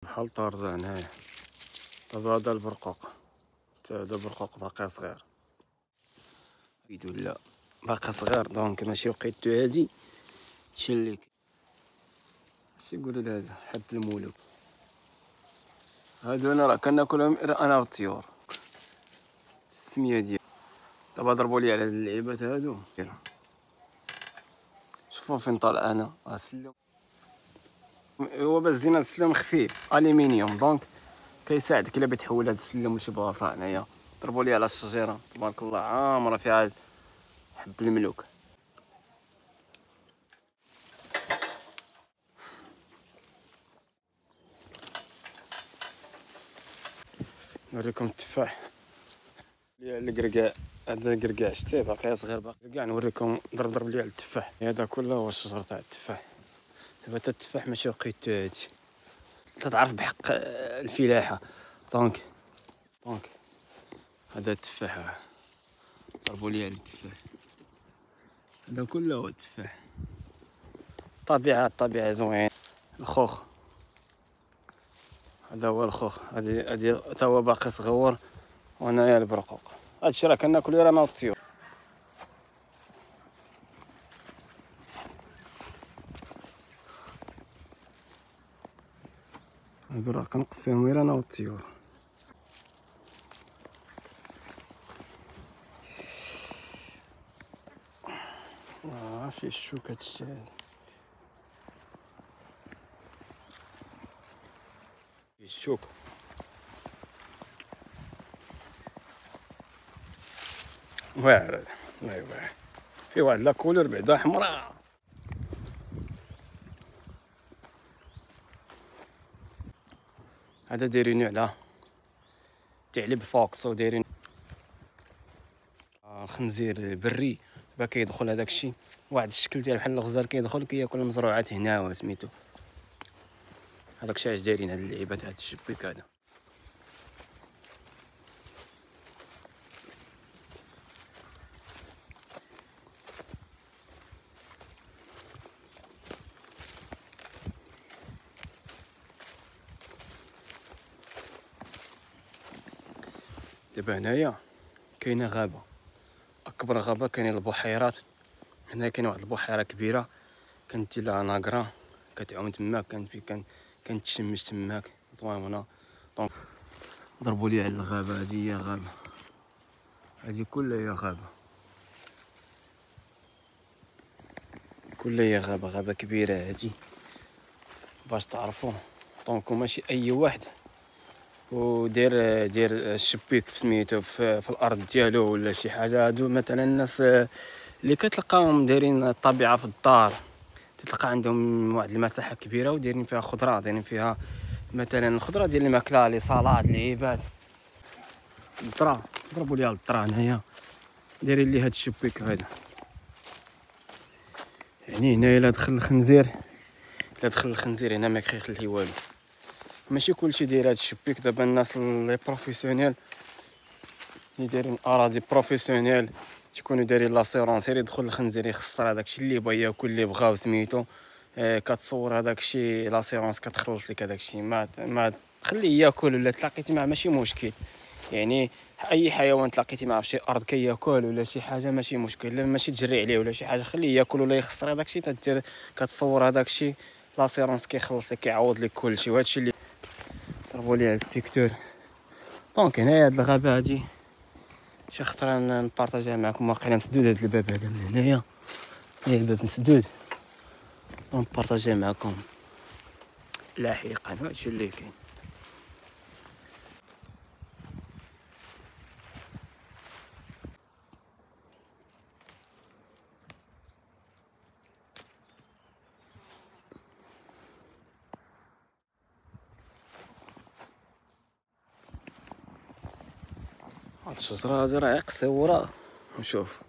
بحال طارزان هاي. دابا هذا البرقوق، حتى هذا البرقوق باقي صغير، ولا باقي صغير دونك ماشي وقيتو هادي تشليك. اش يقولوا لهذا؟ حب الملوك. هادو انا راه كناكلهم انا والطيور، السميه ديال. دابا ضربوا لي على هاد اللعيبات هادو. شوفوا فين طالع انا السلم. هو باش زينه السلم خفيف الومنيوم، دونك كيساعدك الا بغيت تحول هاد السلم لشي بلاصه. هنايا ضربوا لي على الشجره تبارك الله عامره فيها حب الملوك. نوريكم التفاح الكركاع. هذا الكركاع شتيه باقي صغير، باقي كاع نوريكم. ضرب لي على التفاح. هذا كله هو الشجر تاع التفاح. دابا حتى التفاح ماشي وقيتو هادشي، تتعرف بحق الفلاحه. دونك هذا التفاح، ضربوا لي على التفاح. هذا كله هو التفاح. الطبيعه زوين. الخوخ، هذا هو الخوخ. هادي تا هو باقي صغور. وهنايا البرقوق. هادشي راه كناكلو انا والطيور. هادو راه كنقصيهم غير انا والطيور. فيه الشوك هادشي. فيه الشوك. واعر. الله واعر. فيه واحد لاكولور بعدا حمراء. هذا دايرينو على تعلب فوكس، ودايرين خنزير بري. دابا كيدخل هذاك الشيء واحد الشكل ديال بحال الغزال، كيدخل كياكل المزروعات هنا وسميتو. هذاك الشيء علاش دايرين هاد اللعيبات، هاد الشبيك هذا. دابا هنايا كاينه غابه، اكبر غابه. كاينين البحيرات. هنا كاينه واحد البحيره كبيره كانت لها ناقره كتعوم تماك، كانت تشمس تماك زوينه. دونك ضربوا لي على الغابه. هذه هي غابه، هذه كلها هي غابه، كلها هي غابه كبيره هذه باش تعرفوا. دونك ماشي اي واحد ودير الشبيك في سميتو في الارض ديالو ولا شي حاجه. هادو مثلا الناس اللي كتلقاهم دايرين الطبيعه في الدار، تلقى عندهم واحد المساحه كبيره ودايرين فيها خضره، دايرين فيها مثلا الخضره ديال الماكله، لي صالاد، العيبات، الذره. ضربوا لي على الذره هنايا، دايرين لي هاد الشبيك هذا. يعني هنايا الا دخل الخنزير هنا ما كيخلي والو. ماشي كلشي داير هاد الشبيك. دابا الناس لي بروفيسيونيل اللي دايرين اراضي بروفيسيونيل تيكونوا دايرين لاسيرونس، يدخل الخنزير يخسر هذاك الشيء اللي بغا ياكل اللي بغاو سميتو. كتصور هذاك الشيء لاسيرونس كتخلص لك هذاك الشيء. ما خليه ياكل ولا تلاقيتي معاه ماشي مشكل. يعني اي حيوان تلاقيتي معاه في شي ارض كياكل ولا شي حاجه ماشي مشكل، ماشي تجري عليه ولا شي حاجه، خليه ياكل ولا يخسر هذاك الشيء. تدير كتصور هذاك الشيء لاسيرونس كيخلص لك، كيعوض لك كلشي. وهذا الشيء اللي ضربوا لي على السيكتور. دونك هنايا هاد الغابه هادي شي خطره نبارطاجيها معكم. واقيلا مسدود هاد الباب هذا من هنايا، الباب مسدود، ونبارطاجيه معكم لاحقا. هادشي اللي كاين. هاد الشجره هادي راه قصيوره. وشوف